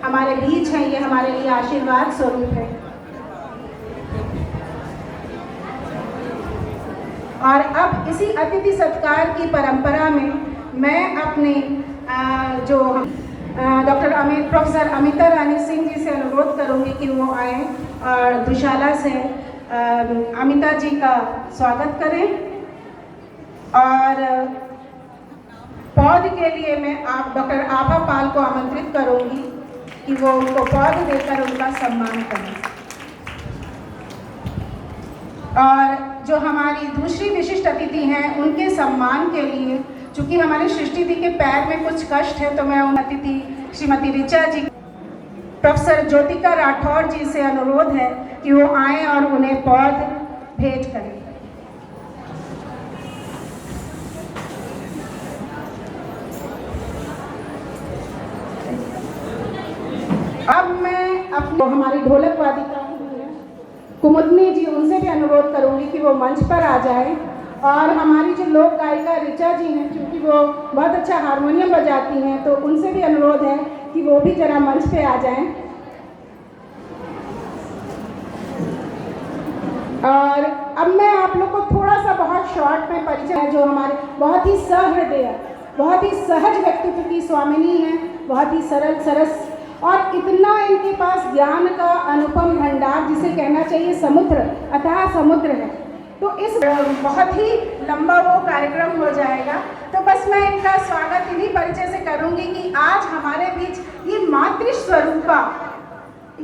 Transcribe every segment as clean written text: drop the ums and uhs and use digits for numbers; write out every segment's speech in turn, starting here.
हमारे बीच हैं, ये हमारे लिए आशीर्वाद स्वरूप है। और अब इसी अतिथि सत्कार की परंपरा में मैं अपने डॉक्टर प्रोफेसर अमिता रानी सिंह जी से अनुरोध करूंगी कि वो आए और दुशाला से अमिता जी का स्वागत करें। और पौध के लिए मैं डॉक्टर आभा पाल को आमंत्रित करूंगी कि वो उनको पौध देकर उनका सम्मान करें। और जो हमारी दूसरी विशिष्ट अतिथि हैं उनके सम्मान के लिए, चूँकि हमारे सृष्टि दी के पैर में कुछ कष्ट है, तो मैं उन अतिथि श्रीमती ऋचा जी, प्रोफेसर ज्योतिका राठौर जी से अनुरोध है कि वो आएँ और उन्हें पौध भेंट करें। अब मैं अपने हमारी ढोलक वादिका कुमुदनी जी, उनसे भी अनुरोध करूंगी कि वो मंच पर आ जाए। और हमारी जो लोक गायिका ऋचा जी हैं, क्योंकि वो बहुत अच्छा हारमोनियम बजाती हैं, तो उनसे भी अनुरोध है कि वो भी जरा मंच पे आ जाएं। और अब मैं आप लोग को थोड़ा सा बहुत शॉर्ट में परिचय है, जो हमारे बहुत ही सहृदय, बहुत ही सहज व्यक्तित्व की स्वामिनी हैं, बहुत ही सरल सरस, और इतना इनके पास ज्ञान का अनुपम भंडार, जिसे कहना चाहिए समुद्र, अथाह समुद्र है। तो इस बहुत ही लंबा वो कार्यक्रम हो जाएगा, तो बस मैं इनका स्वागत इन्हीं परिचय से करूंगी कि आज हमारे बीच ये मातृ स्वरूपा,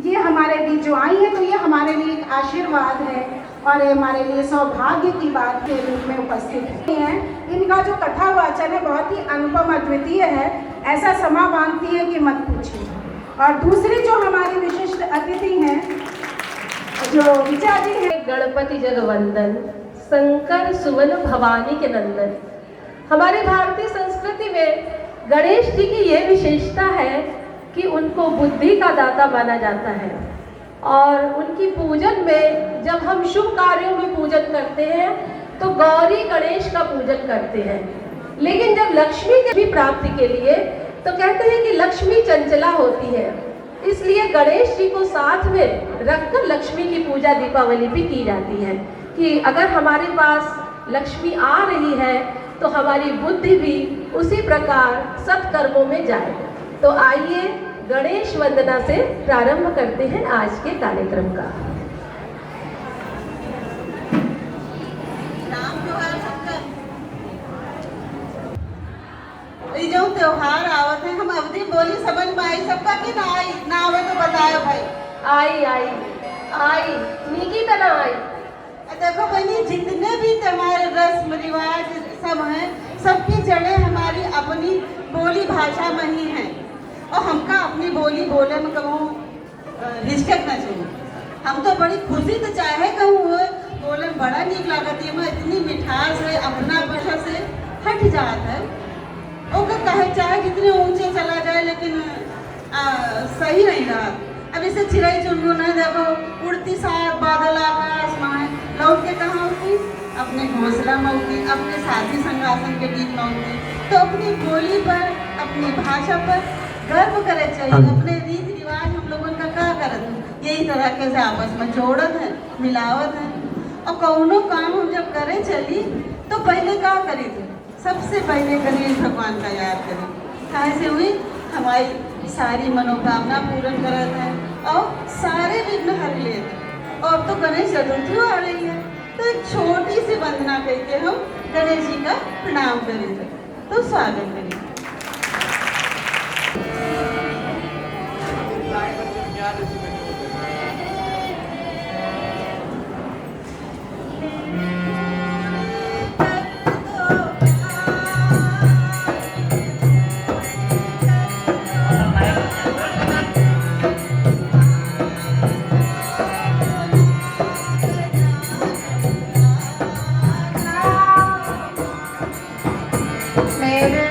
ये हमारे बीच जो आई है, तो ये हमारे लिए एक आशीर्वाद है और ये हमारे लिए सौभाग्य की बात के रूप में उपस्थित हैं। इनका जो कथा वाचन है बहुत ही अनुपम अद्वितीय है, ऐसा समा बांधती है कि मत पूछिए। और दूसरी जो हमारी विशिष्ट अतिथि हैं, जो ऋचा जी हैं, गणपति जगवंदन, शंकर सुवन भवानी के नंदन। हमारी भारतीय संस्कृति में गणेश जी की ये विशेषता है कि उनको बुद्धि का दाता माना जाता है, और उनकी पूजन में जब हम शुभ कार्यों में पूजन करते हैं तो गौरी गणेश का पूजन करते हैं। लेकिन जब लक्ष्मी की प्राप्ति के लिए तो कहते हैं कि लक्ष्मी चंचला होती है, इसलिए गणेश जी को साथ में रखकर लक्ष्मी की पूजा दीपावली भी की जाती है कि अगर हमारे पास लक्ष्मी आ रही है तो हमारी बुद्धि भी उसी प्रकार सत्कर्मों में जाए। तो आइए गणेश वंदना से प्रारंभ करते हैं आज के कार्यक्रम का। जो त्योहार आवत है, हम अवधि बोली समझ में आई सबका कि ना आई? ना आवे तो बताओ भाई। आई आई आई नीकी तना आई। देखो बहनी, जितने भी त्योहार रस्म रिवाज सब हैं, सबकी जड़ें हमारी अपनी बोली भाषा में ही हैं, और हमका अपनी बोली बोले में कहूँ हिचक न चाहिए। हम तो बड़ी खुशी तो चाहे कहूँ बोले बड़ा नीक लागत है, मैं इतनी मिठास है, अपना भाषा से हट जात है। ओके कहे चाहे कितने ऊंचे चला जाए, लेकिन सही नहीं रहा। अब इसे चिड़ै चुनमुन है, देखो उड़ती सार बादल आकाश में लौट के कहाँ उठती? अपने घोंसला में उठती, अपने साथी संगासन के बीच में उठती। तो अपनी बोली पर, अपनी भाषा पर गर्व करे चाहिए। अपने रीति रिवाज हम लोगों का क्या करत, यही तरह के से आपस में जोड़त है, मिलावत है। और कौनो काम हम जब करे चली तो पहले क्या करी थे? सबसे पहले गणेश भगवान का याद करें, कहाँ से हुई हमारी सारी मनोकामना पूर्ण करत है और सारे विघ्न हर लेते हैं। और अब तो गणेश चतुर्थी आ रही है, तो एक छोटी सी वंदना करके हम गणेश जी का प्रणाम करेंगे। तो स्वागत करेंगे। मेरे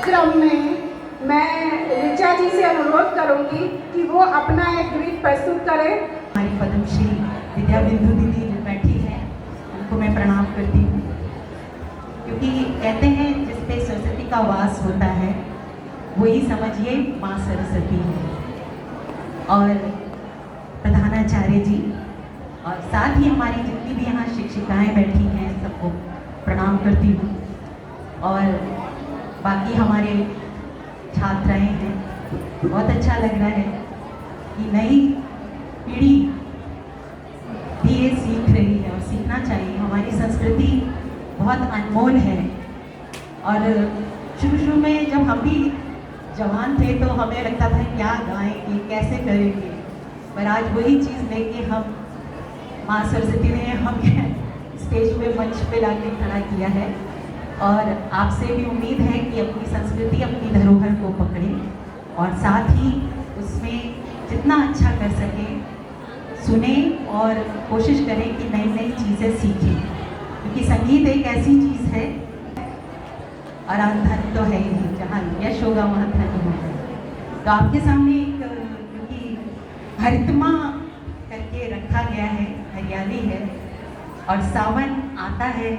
क्रम में मैं ऋचा जी से अनुरोध करूंगी कि वो अपना एक गीत प्रस्तुत करें। हमारी पद्मश्री विद्या बिंदु दीदी जो बैठी है उनको मैं प्रणाम करती हूँ, क्योंकि कहते हैं जिस पे सरस्वती का वास होता है वही समझिए माँ सरस्वती है। और प्रधानाचार्य जी और साथ ही हमारी जितनी भी यहाँ शिक्षिकाएँ बैठी हैं सबको प्रणाम करती हूँ। और बाकी हमारे छात्राएँ हैं, बहुत अच्छा लग रहा है कि नई पीढ़ी भी ये सीख रही है और सीखना चाहिए। हमारी संस्कृति बहुत अनमोल है और शुरू में जब हम भी जवान थे तो हमें लगता था क्या गाएंगे, कैसे करेंगे, पर आज वही चीज़ लेके हम माँ सरस्वती ने हमें स्टेज पे मंच पे लाके खड़ा किया है। और आपसे भी उम्मीद है कि अपनी संस्कृति अपनी धरोहर को पकड़ें और साथ ही उसमें जितना अच्छा कर सकें सुने और कोशिश करें कि नई नई चीज़ें सीखें, क्योंकि संगीत एक ऐसी चीज़ है और धन तो है ही, जहाँ यश होगा वहाँ धन होगा। तो आपके सामने एक क्योंकि हरितमा करके रखा गया है, हरियाली है और सावन आता है।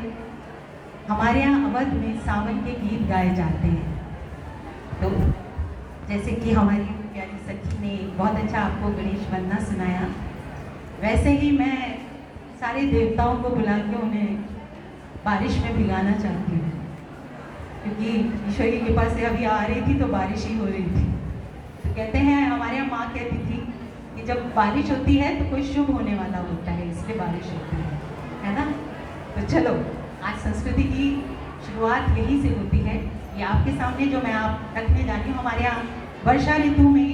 हमारे यहाँ अवध में सावन के गीत गाए जाते हैं। तो जैसे कि हमारी प्यारी सखी ने बहुत अच्छा आपको गणेश वंदना सुनाया, वैसे ही मैं सारे देवताओं को बुला के उन्हें बारिश में भिगाना चाहती हूँ, क्योंकि ईश्वर की कृपा से अभी आ रही थी तो बारिश ही हो रही थी। तो कहते हैं हमारे यहाँ माँ कहती थी कि जब बारिश होती है तो कोई शुभ होने वाला होता है, इसलिए बारिश होती है ना। तो चलो आज संस्कृति की शुरुआत यहीं से होती है। ये आपके सामने जो मैं आप रखने जा रही हूँ, हमारे यहाँ वर्षा ऋतु में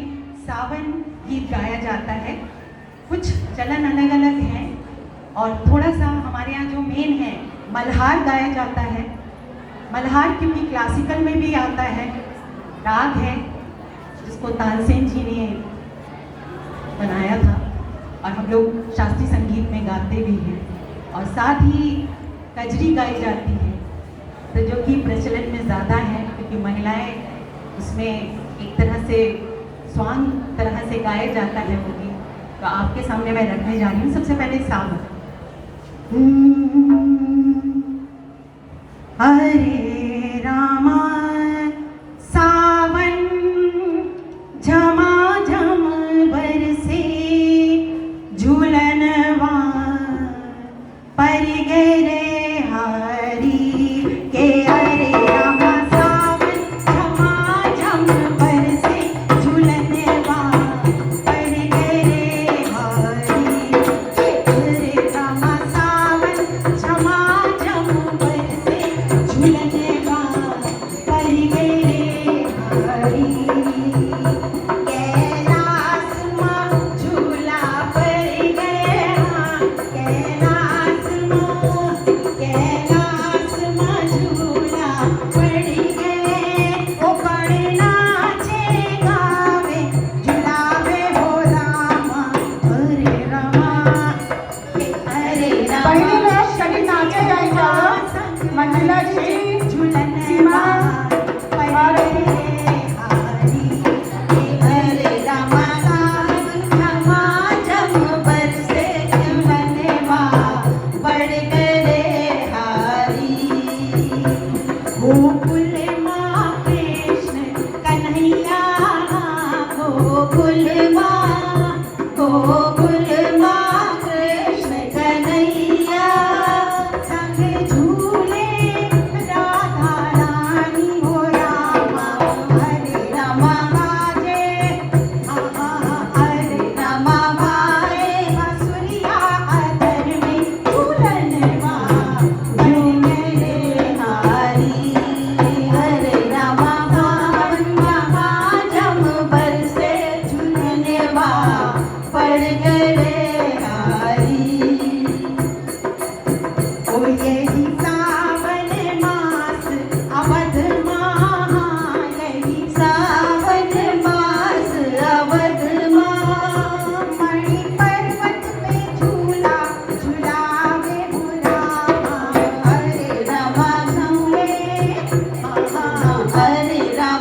सावन गीत गाया जाता है। कुछ चलन अलग अलग हैं और थोड़ा सा हमारे यहाँ जो मेन है मल्हार गाया जाता है। मल्हार क्योंकि क्लासिकल में भी आता है, राग है जिसको तानसेन जी ने बनाया था और हम लोग शास्त्रीय संगीत में गाते भी हैं। और साथ ही कजरी गाई जाती है, तो जो कि प्रचलन में ज़्यादा है क्योंकि महिलाएं उसमें एक तरह से स्वांग तरह से गाया जाता है वो गीत। तो आपके सामने मैं रखने जा रही हूँ। सबसे पहले सावन। हरे रामा सावन झमाझम बरसे झूलनवा पर गए हरी के। हरे रामा सावन झमाझम बरसे झूलनवा पर गए हरी। हरे रामा सावन झमाझम बरसे झूलनवा पर गए हरी। कैलाश माँ झूला पर गए, कैलाश माँ झूला पड़ गए। ओ बड़े नाचे गावे झुलावे हो रामा। हरे रामा हरे रामा। बहनी लोग सभी नाचे जाए जाओ। मंजुला जी, झूलन सीमा और हरे रामा सावन झमाझम बरसे झूलनवा पड़ गए हारी। गोकुल माँ कृष्ण कन्हैया, गोकुल माँ कृष्ण कन्हैया संग झूले राधा रानी हो रामा। हरे रामा बाजे हरे रामा बाजे बांसुरिया अदर में झूलनवा बन गए हारी। हरे रामा झमाझम बरसे झूलनवा पड़ गए हारी। ओ यही सावन मास अवध माह, यही सावन मास अवध माह। मणि पर्वत पे झूला झुलावे हो रामा। हरे रामा झूले हरे रामा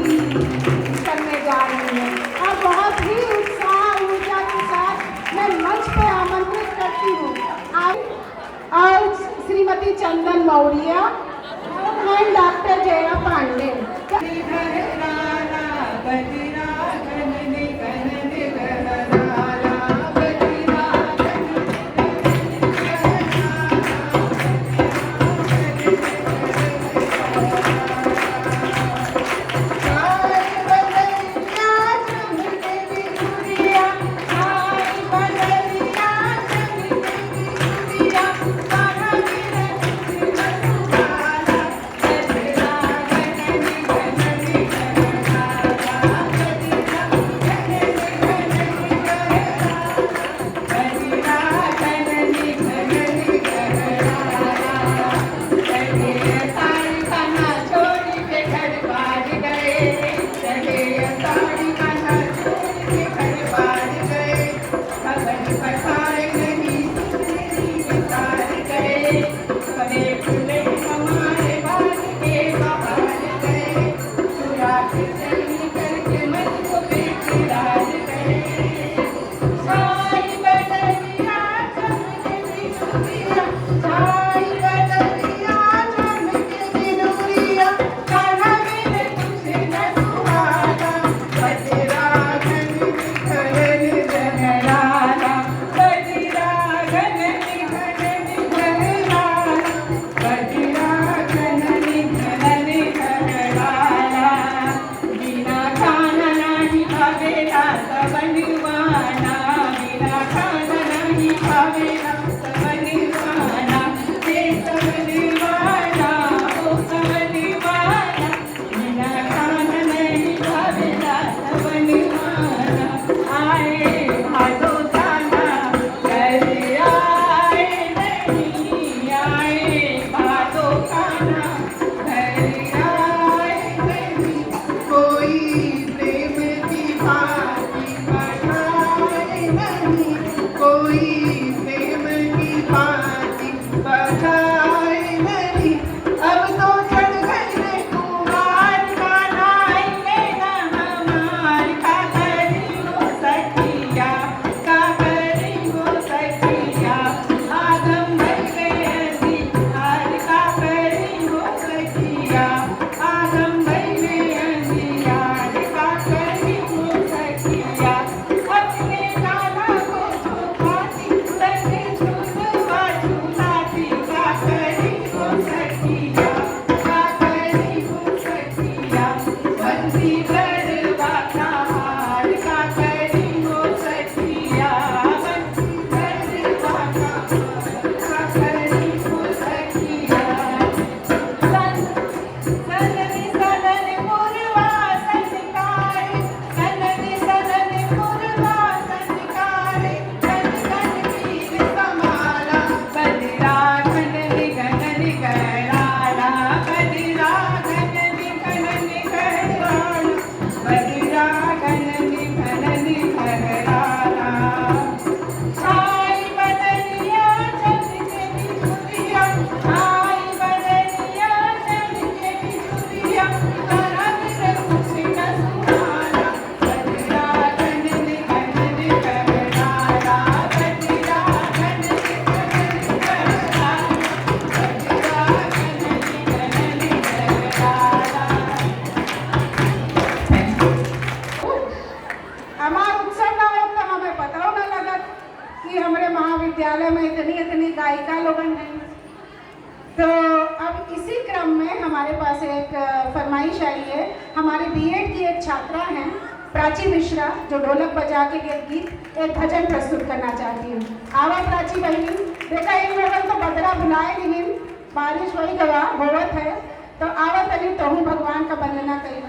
करने जा रही है और बहुत ही उत्साह ऊर्जा के साथ मैं मंच पे आमंत्रित करती हूँ और श्रीमती चंदन मौर्य एंड डॉक्टर जया पांडे। इसी क्रम में हमारे पास एक फरमाइश आई है। हमारे बीएड की एक छात्रा हैं प्राची मिश्रा, जो ढोलक बजा के एक गीत एक भजन प्रस्तुत करना चाहती हूँ। आवा प्राची बहनी, देखा इन लोगों को बदरा बुलाए नहीं, बारिश वही गवाह होवत है, तो आवा तनी तो हूँ भगवान का वंदना करी।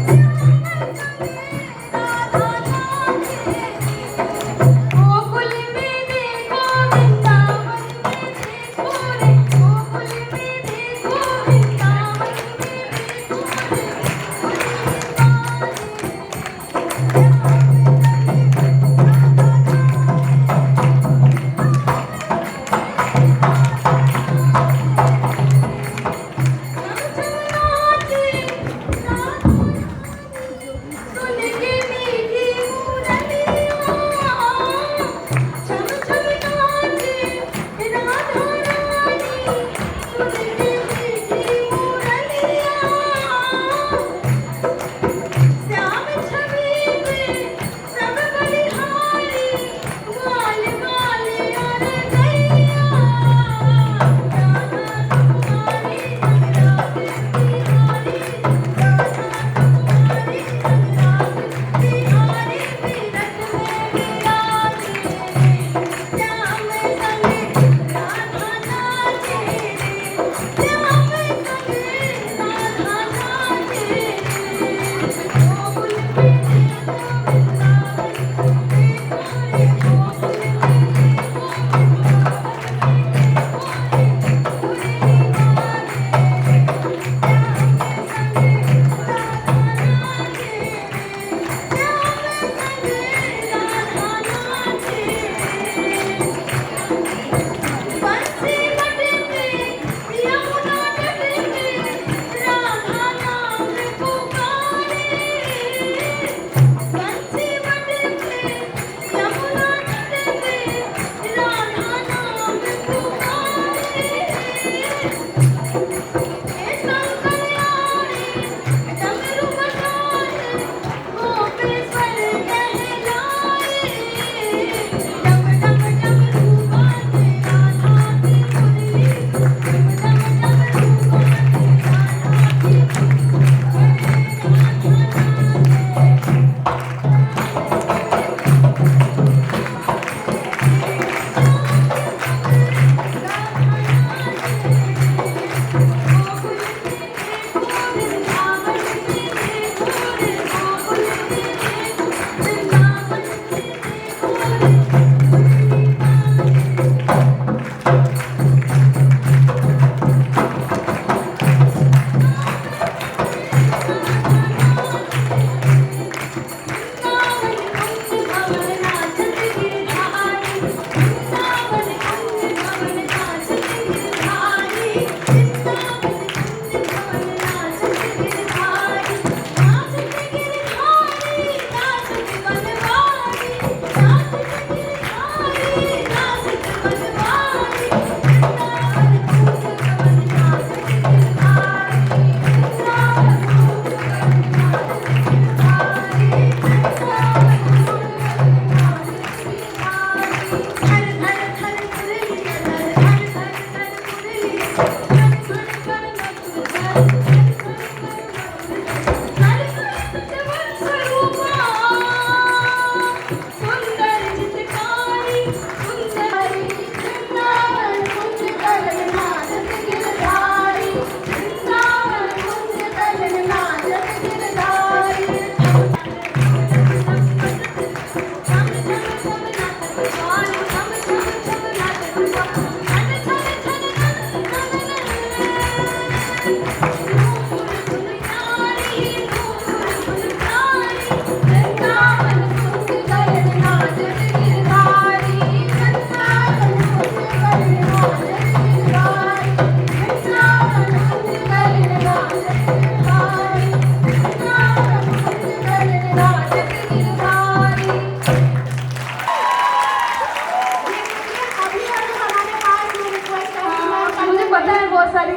Thank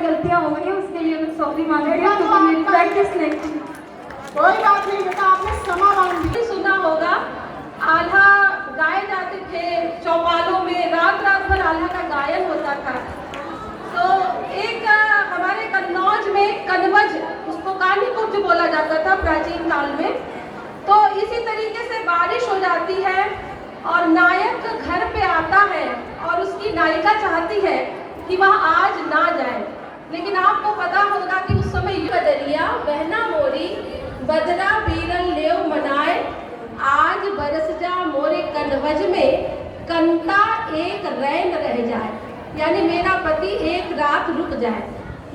गलतियाँ हो गई हैं, उसके लिए मैं सॉरी मांग रही हूँ, क्योंकि मेरी प्रैक्टिस नहीं थी। कोई बात नहीं बेटा, आपने समा बांध दी। सुना होगा आल्हा गाए जाते थे चौपालों में, रात रात भर आल्हा का गायन होता था। तो एक हमारे कन्नौज में कनवज, उसको कानी कुब्ज बोला जाता था प्राचीन काल में। तो इसी तरीके से बारिश हो जाती है और नायक घर पे आता है और उसकी नायिका चाहती है कि वह आज ना जाए, लेकिन आपको पता होगा कि उस समय बदरिया बहना मोरी बदरा बीरन लेव मनाए, आज बरस जा मोरे कनवज में कंता एक रैन रह जाए, यानी मेरा पति एक रात रुक जाए।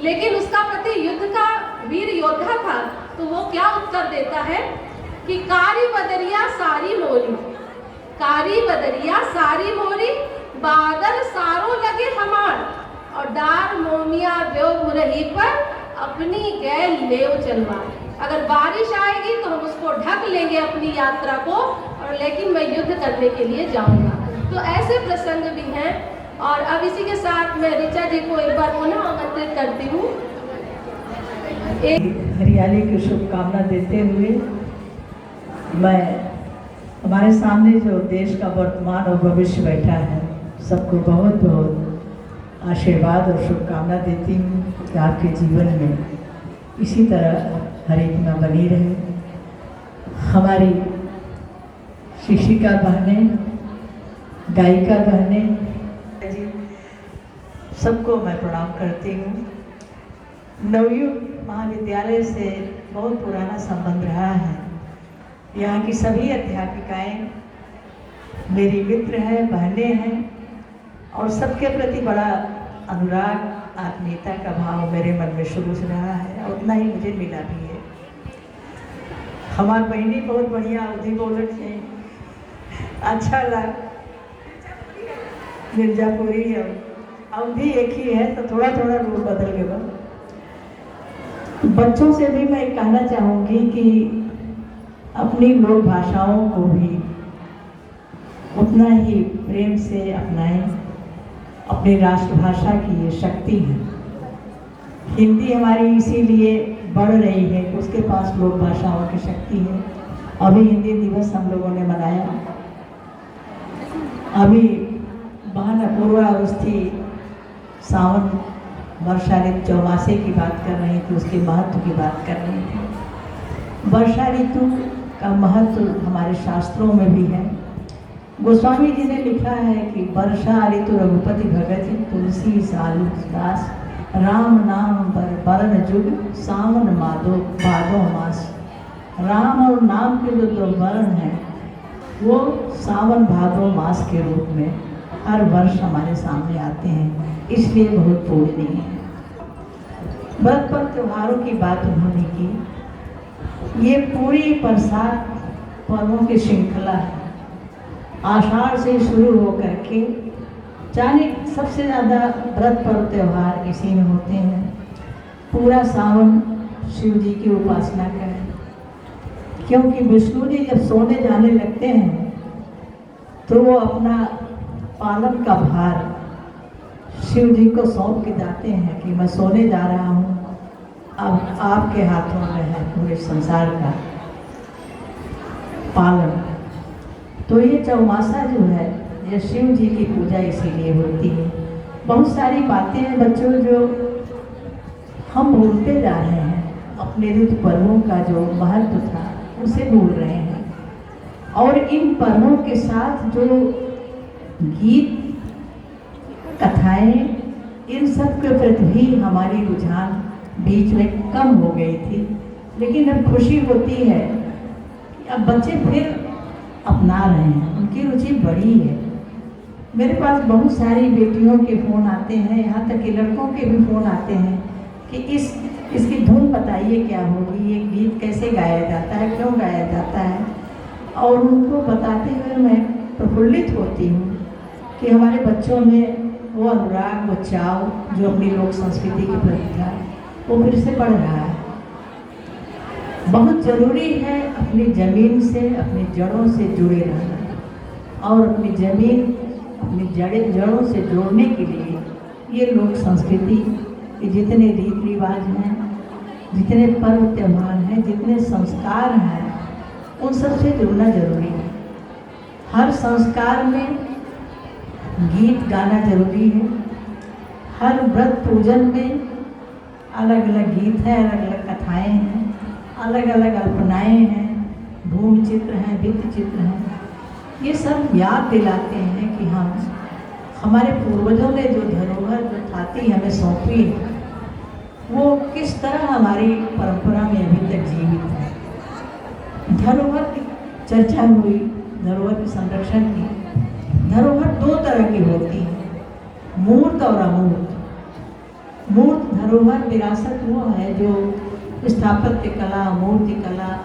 लेकिन उसका पति युद्ध का वीर योद्धा था, तो वो क्या उत्तर देता है कि कारी बदरिया सारी मोरी, कारी बदरिया सारी मोरी, बादल सारों लगे हमार, और डार मोमिया देव मुरही पर अपनी गैल लेव चलवा। अगर बारिश आएगी तो हम उसको ढक लेंगे अपनी यात्रा को, और लेकिन मैं युद्ध करने के लिए जाऊंगा। तो ऐसे प्रसंग भी हैं। और अब इसी के साथ मैं ऋचा जी को एक बार पुनः आमंत्रित करती हूँ। हरियाली की शुभकामना देते हुए मैं हमारे सामने जो देश का वर्तमान और भविष्य बैठा है, सबको बहुत बहुत आशीर्वाद और शुभकामना देती हूँ कि आपके जीवन में इसी तरह हरिकमा बनी रहे। हमारी शिक्षिका बहनें, गायिका बहनें, सबको मैं प्रणाम करती हूँ। नवयुग महाविद्यालय से बहुत पुराना संबंध रहा है। यहाँ की सभी अध्यापिकाएं मेरी मित्र हैं, बहनें हैं, और सबके प्रति बड़ा अनुराग, आत्मीयता का भाव मेरे मन में शुरू से रहा है, और उतना ही मुझे मिला भी है। हमारी बहनी बहुत बढ़िया अवधि बोलत है, अच्छा लग मिर्जापुरी है, अवधि एक ही है, तो थोड़ा थोड़ा रूप बदल गया। बच्चों से भी मैं कहना चाहूँगी कि अपनी लोक भाषाओं को भी उतना ही प्रेम से अपनाएं। अपनी राष्ट्रभाषा की ये शक्ति है। हिंदी हमारी इसीलिए बढ़ रही है कि उसके पास लोक भाषाओं की शक्ति है। अभी हिंदी दिवस हम लोगों ने मनाया। अभी बहन अपूर्वा अवस्थी सावन वर्षा ऋतु चौमासे की बात कर रही थी, उसके महत्व की बात कर रही थी। वर्षा ऋतु का महत्व हमारे शास्त्रों में भी है। गोस्वामी जी ने लिखा है कि वर्षा ऋतु रघुपति भगत तुलसी सालु दास, राम नाम बरन जुग सावन माधो भादो मास। राम और नाम के जो दो वर्ण हैं वो सावन भादो मास के रूप में हर वर्ष हमारे सामने आते हैं, इसलिए बहुत पूजनीय है। व्रत पर त्योहारों की बात उन्होंने की। ये पूरी बरसात पर्वों की श्रृंखला है। आषाढ़ से शुरू होकर के जाने सबसे ज़्यादा व्रत पर्व त्यौहार इसी में होते हैं। पूरा सावन शिव जी की उपासना करें, क्योंकि विष्णु जी जब सोने जाने लगते हैं तो वो अपना पालन का भार शिव जी को सौंप के जाते हैं कि मैं सोने जा रहा हूँ, अब आपके हाथों में है पूरे संसार का पालन। तो ये चौमासा जो है ये शिव जी की पूजा इसीलिए होती है। बहुत सारी बातें हैं बच्चों जो हम भूलते जा रहे हैं, अपने ऋतु पर्वों का जो महत्व था उसे भूल रहे हैं। और इन पर्वों के साथ जो गीत कथाएं, इन सब के प्रति भी हमारी रुझान बीच में कम हो गई थी। लेकिन अब खुशी होती है कि अब बच्चे फिर अपना रहे हैं, उनकी रुचि बढ़ी है। मेरे पास बहुत सारी बेटियों के फ़ोन आते हैं, यहाँ तक कि लड़कों के भी फ़ोन आते हैं कि इसकी धुन बताइए क्या होगी, ये गीत कैसे गाया जाता है, क्यों गाया जाता है। और उनको बताते हुए मैं प्रफुल्लित होती हूँ कि हमारे बच्चों में वो अनुराग, वो चाव जो अपनी लोक संस्कृति के प्रति था वो फिर से बढ़ रहा है। बहुत ज़रूरी है अपनी ज़मीन से, अपनी जड़ों से जुड़े रहना, और अपनी ज़मीन, अपनी जड़ों से जोड़ने के लिए ये लोक संस्कृति कि जितने रीति रिवाज हैं, जितने पर्व त्यौहार हैं, जितने संस्कार हैं, उन सबसे जुड़ना जरूरी है। हर संस्कार में गीत गाना जरूरी है। हर व्रत पूजन में अलग अलग गीत हैं, अलग अलग कथाएं हैं, अलग अलग अल्पनाएं हैं, भूमि चित्र हैं, भित्ति चित्र हैं। ये सब याद दिलाते हैं कि हम हमारे पूर्वजों ने जो धरोहर जो थाती हमें सौंपी है, वो किस तरह हमारी परंपरा में अभी तक जीवित है। धरोहर की चर्चा हुई, धरोहर के संरक्षण की। धरोहर दो तरह की होती है, मूर्त और अमूर्त। मूर्त धरोहर विरासत वो है जो स्थापत्य कला, मूर्ति कला,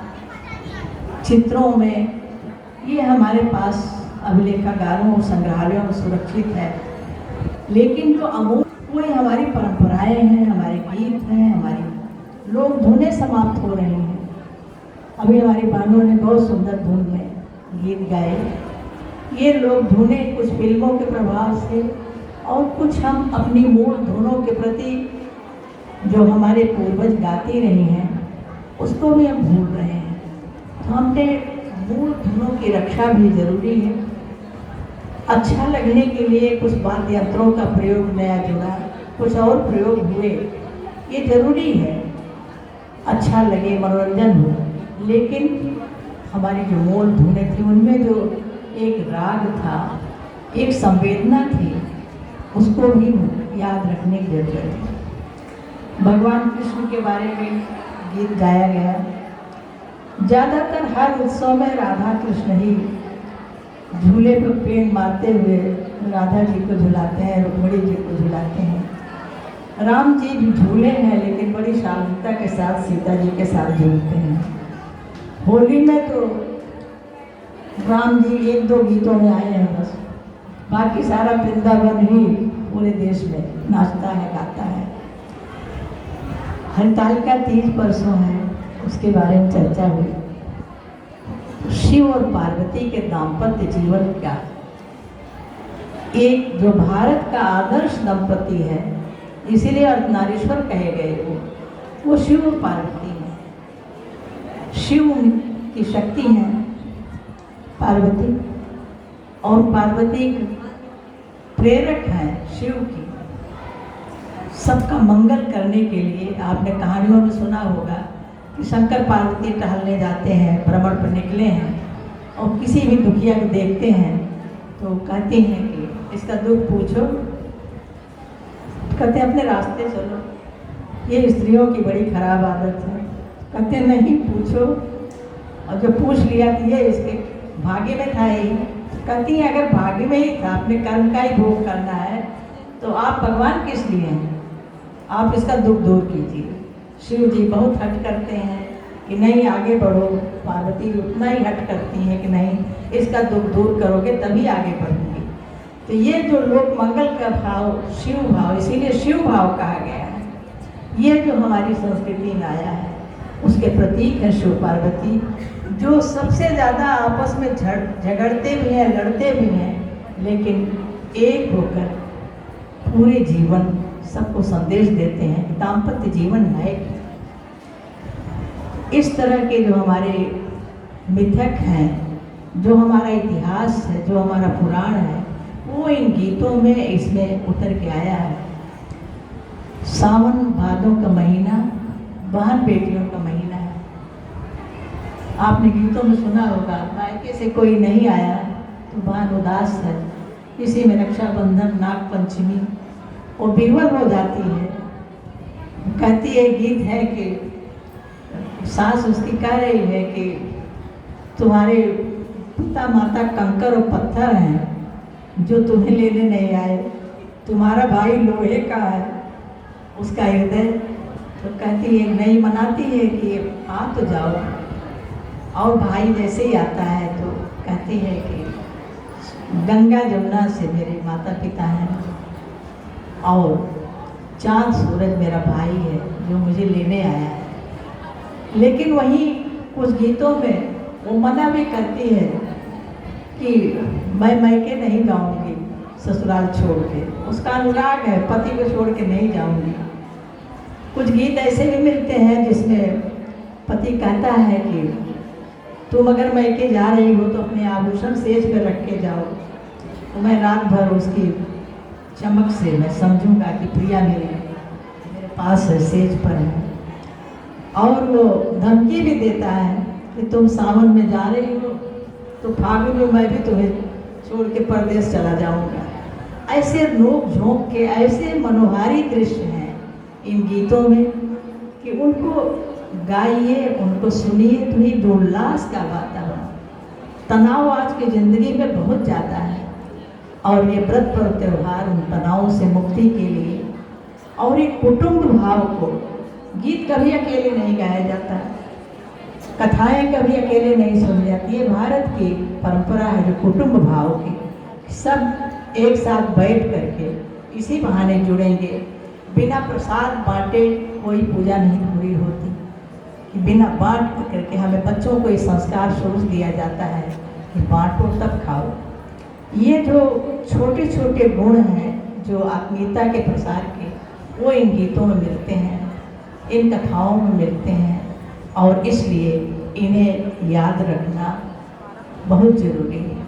चित्रों में ये हमारे पास अभिलेखागारों और संग्रहालयों में सुरक्षित है। लेकिन जो अमूर्त वो हमारी परंपराएं हैं, हमारे गीत हैं, हमारी लोक धुनें समाप्त हो रही हैं। अभी हमारी बहनों ने बहुत सुंदर धुन में गीत गाए। ये लोक धुनें कुछ फिल्मों के प्रभाव से और कुछ हम अपनी मूल धुनों के प्रति जो हमारे पूर्वज गाती रही हैं, उसको भी हम भूल रहे हैं। तो हमने मूल धुनों की रक्षा भी जरूरी है। अच्छा लगने के लिए कुछ वाद्य यंत्रों का प्रयोग नया जुड़ा, कुछ और प्रयोग हुए, ये जरूरी है। अच्छा लगे, मनोरंजन हो, लेकिन हमारी जो मूल धुनें थी उनमें जो एक राग था, एक संवेदना थी, उसको भी याद रखने की जरूरत है। भगवान कृष्ण के बारे में गीत गाया गया। ज़्यादातर हर उत्सव में राधा कृष्ण ही झूले पर पेड़ मारते हुए राधा जी को झुलाते हैं, रुक्मिणी जी को झुलाते हैं। राम जी भी झूले हैं, लेकिन बड़ी शांतता के साथ सीता जी के साथ झूलते हैं। होली में तो राम जी एक दो गीतों में आए हैं बस, बाकी सारा वृंदावन ही पूरे देश में नाचता है, गाता है। हरतालिका तीज परसों है, उसके बारे में चर्चा हुई। शिव और पार्वती के दाम्पत्य जीवन का एक जो भारत का आदर्श दंपति है, इसीलिए अर्धनारीश्वर कहे गए वो शिव और पार्वती हैं। शिव की शक्ति है पार्वती, और पार्वती प्रेरक है शिव की। सबका मंगल करने के लिए आपने कहानियों में सुना होगा कि शंकर पार्वती टहलने जाते हैं, भ्रमण पर निकले हैं, और किसी भी दुखिया को देखते हैं तो कहती हैं कि इसका दुख पूछो। कहते हैं अपने रास्ते चलो। ये स्त्रियों की बड़ी खराब आदत है। कहते नहीं पूछो, और जब पूछ लिया तो ये इसके भाग्य में था ही। कहती है अगर भाग्य में ही था, अपने कर्म का ही भोग करना है, तो आप भगवान किस लिए हैं? आप इसका दुख दूर कीजिए। शिव जी बहुत हट करते हैं कि नहीं आगे बढ़ो, पार्वती उतना ही हट करती हैं कि नहीं इसका दुख दूर करोगे तभी आगे बढ़ेंगे। तो ये जो लोक मंगल का भाव, शिव भाव, इसीलिए शिव भाव कहा गया है। ये जो हमारी संस्कृति में आया है, उसके प्रतीक है शिव पार्वती, जो सबसे ज़्यादा आपस में झगड़ते भी हैं, लड़ते भी हैं, लेकिन एक होकर पूरे जीवन सबको संदेश देते हैं कि दाम्पत्य जीवन है। इस तरह के जो हमारे मिथक हैं, जो हमारा इतिहास है, जो हमारा पुराण है, वो इन गीतों में इसमें उतर के आया है। सावन भादों का महीना बहन बेटियों का महीना है। आपने गीतों में सुना होगा, मायके से कोई नहीं आया तो बहन उदास है। इसी में रक्षाबंधन, नाग पंचमी और विह्वल हो जाती है। कहती है, गीत है कि सास उसकी कह रही है कि तुम्हारे पिता माता कंकर और पत्थर हैं जो तुम्हें लेने नहीं आए, तुम्हारा भाई लोहे का है उसका हृदय। तो कहती है, नहीं मनाती है कि आ तो जाओ, और भाई जैसे ही आता है तो कहती है कि गंगा जमुना से मेरे माता पिता हैं, और चांद सूरज मेरा भाई है जो मुझे लेने आया है। लेकिन वहीं कुछ गीतों में वो मना भी करती है कि मैं मायके नहीं जाऊंगी ससुराल छोड़ के। उसका अनुराग है, पति को छोड़ के नहीं जाऊंगी। कुछ गीत ऐसे भी मिलते हैं जिसमें पति कहता है कि तुम अगर मैके जा रही हो तो अपने आभूषण सेज पर रख के जाओ, तो मैं रात भर उसकी चमक से मैं समझूंगा कि प्रिया मेरे पास है, सेज पर है। और वो धमकी भी देता है कि तुम सावन में जा रही हो तो फागुन में मैं भी तुम्हें छोड़ के परदेश चला जाऊंगा। ऐसे नोक झोंक के ऐसे मनोहारी दृश्य हैं इन गीतों में कि उनको गाइए, उनको सुनिए तो एक उल्लास का वातावरण। तनाव आज की ज़िंदगी में बहुत ज़्यादा है और ये व्रत पर्व त्यौहार उन तनावों से मुक्ति के लिए और एक कुटुंब भाव को, गीत कभी अकेले नहीं गाया जाता, कथाएं कभी अकेले नहीं सुनी जाती। ये भारत की परंपरा है जो कुटुंब भाव की, सब एक साथ बैठ करके इसी बहाने जुड़ेंगे। बिना प्रसाद बांटे कोई पूजा नहीं पूरी होती, कि बिना बांट करके हमें बच्चों को ये संस्कार शुरू दिया जाता है कि बांटो तब खाओ। ये जो छोटे छोटे गुण हैं जो आत्मीयता के प्रसार के, वो इन गीतों में मिलते हैं, इन कथाओं में मिलते हैं और इसलिए इन्हें याद रखना बहुत ज़रूरी है।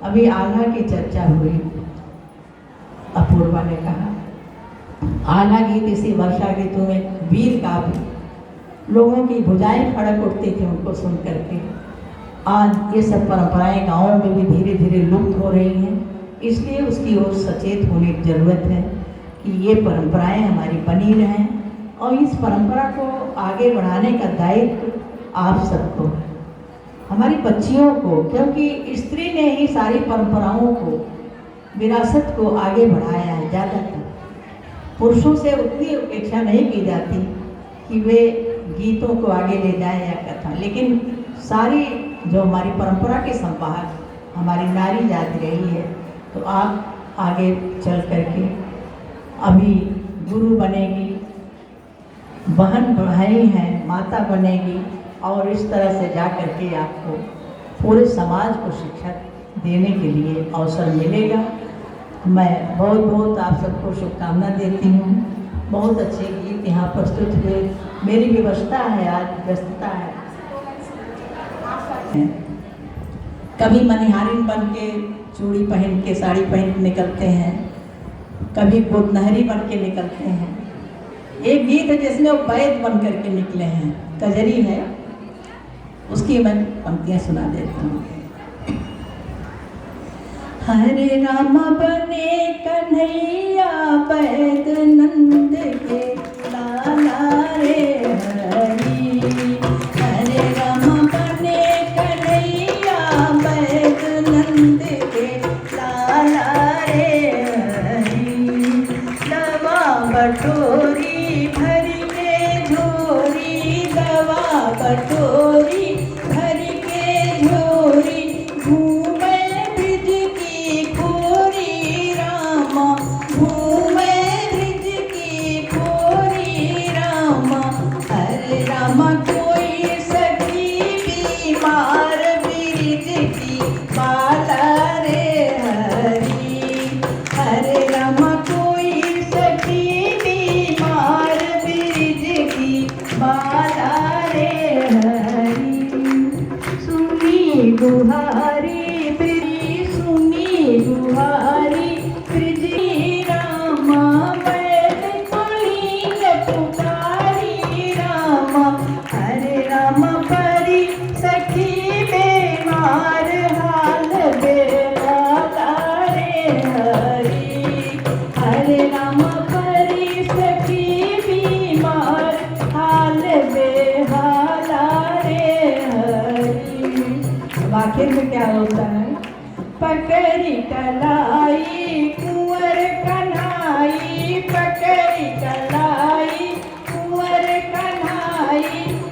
अभी आल्हा की चर्चा हुई, अपूर्वा ने कहा आल्हा गीत इसी वर्षा ऋतु में वीर काव्य, लोगों की भुजाएं फड़क उठती थी उनको सुन करके। आज ये सब परंपराएं गाँवों में भी धीरे धीरे लुप्त हो रही हैं, इसलिए उसकी ओर सचेत होने की ज़रूरत है कि ये परंपराएं हमारी बनी रहें और इस परंपरा को आगे बढ़ाने का दायित्व आप सबको, हमारी बच्चियों को, क्योंकि स्त्री ने ही सारी परंपराओं को, विरासत को आगे बढ़ाया है। ज़्यादातर पुरुषों से उतनी अपेक्षा नहीं की जाती कि वे गीतों को आगे ले जाएं या कथा, लेकिन सारी जो हमारी परंपरा के संवाहक हमारी नारी जाति रही है, तो आप आगे चल करके अभी गुरु बनेगी, बहन भाई हैं, माता बनेगी और इस तरह से जा करके आपको पूरे समाज को शिक्षा देने के लिए अवसर मिलेगा। मैं बहुत बहुत आप सबको शुभकामना देती हूँ। बहुत अच्छे गीत यहाँ प्रस्तुत हुए, मेरी व्यवस्था है, आज व्यस्तता है। कभी मनिहारिन बन के चूड़ी पहन के, साड़ी पहन के निकलते हैं, कभी गोदनहरी बन के निकलते हैं। एक गीत है जिसमें वो वैद बन करके निकले हैं, कजरी है, उसकी मैं पंक्तियाँ सुना देती हूँ। हरे राम बने कन्हैया वैद नंद के लाला रे हरी। हरे राम बने कन्हैया वैद नंद के लाला रे हरी। दवा बटोरी भर के झोरी, दवा बटोरी भर के झोरी, घूमे ब्रिज की खोरी रामा, घूमे ब्रिज की खोरी रामा। हरे रामा कोई सखी बीमार ब्रिज की बाला रे हरी। हरे रामा कोई सखी बीमार ब्रिज की बाला रे हरी। सुनी गुहारी ब्रिज, सुनी गुहारी ब्रिज रामा, बैल कोलीन पुकारी रामा। हरे रामा परी सखी बेमार, हाल बेहाला रे हरी। हरे रामा परी सखी बीमार, हाल बेहाला रे हरी। अब आखिर में क्या होता है? पकड़ी कलाई कुंवर कन्हाई, पकड़ी कलाई कुंवर कन्हाई,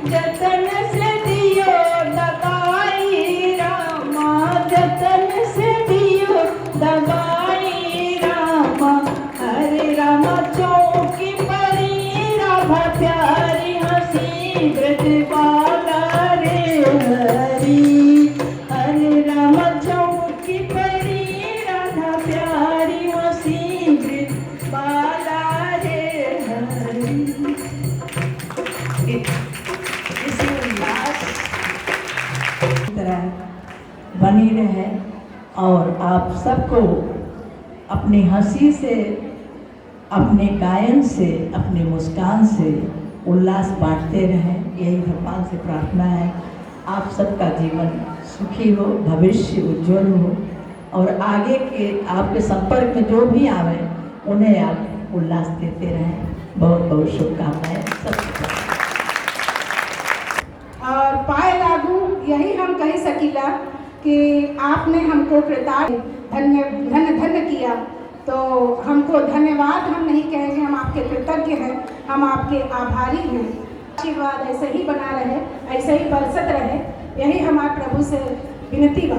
जतन से दियो दबाई रामा, जतन से दियो दबाई रामा। हरे रामा चौकी परी राधा प्यारी, हंसी ब्रजबाला रे हरी। हरे रामा चौकी परी राधा प्यारी। आप सबको अपनी हंसी से, अपने गायन से, अपने मुस्कान से उल्लास बांटते रहें। यही भगवान से प्रार्थना है। आप सबका जीवन सुखी हो, भविष्य उज्जवल हो और आगे के आपके संपर्क में जो भी आवे उन्हें आप उल्लास देते रहें। बहुत बहुत शुभकामनाएं सबको। और पाए लागू यही हम कह सकीला कि आपने हमको कृतज्ञ धन्य किया, तो हमको धन्यवाद हम नहीं कहेंगे, हम आपके कृतज्ञ हैं, हम आपके आभारी हैं। आशीर्वाद ऐसे ही बना रहे, ऐसे ही बरसत रहे, यही हमारे प्रभु से विनती बा।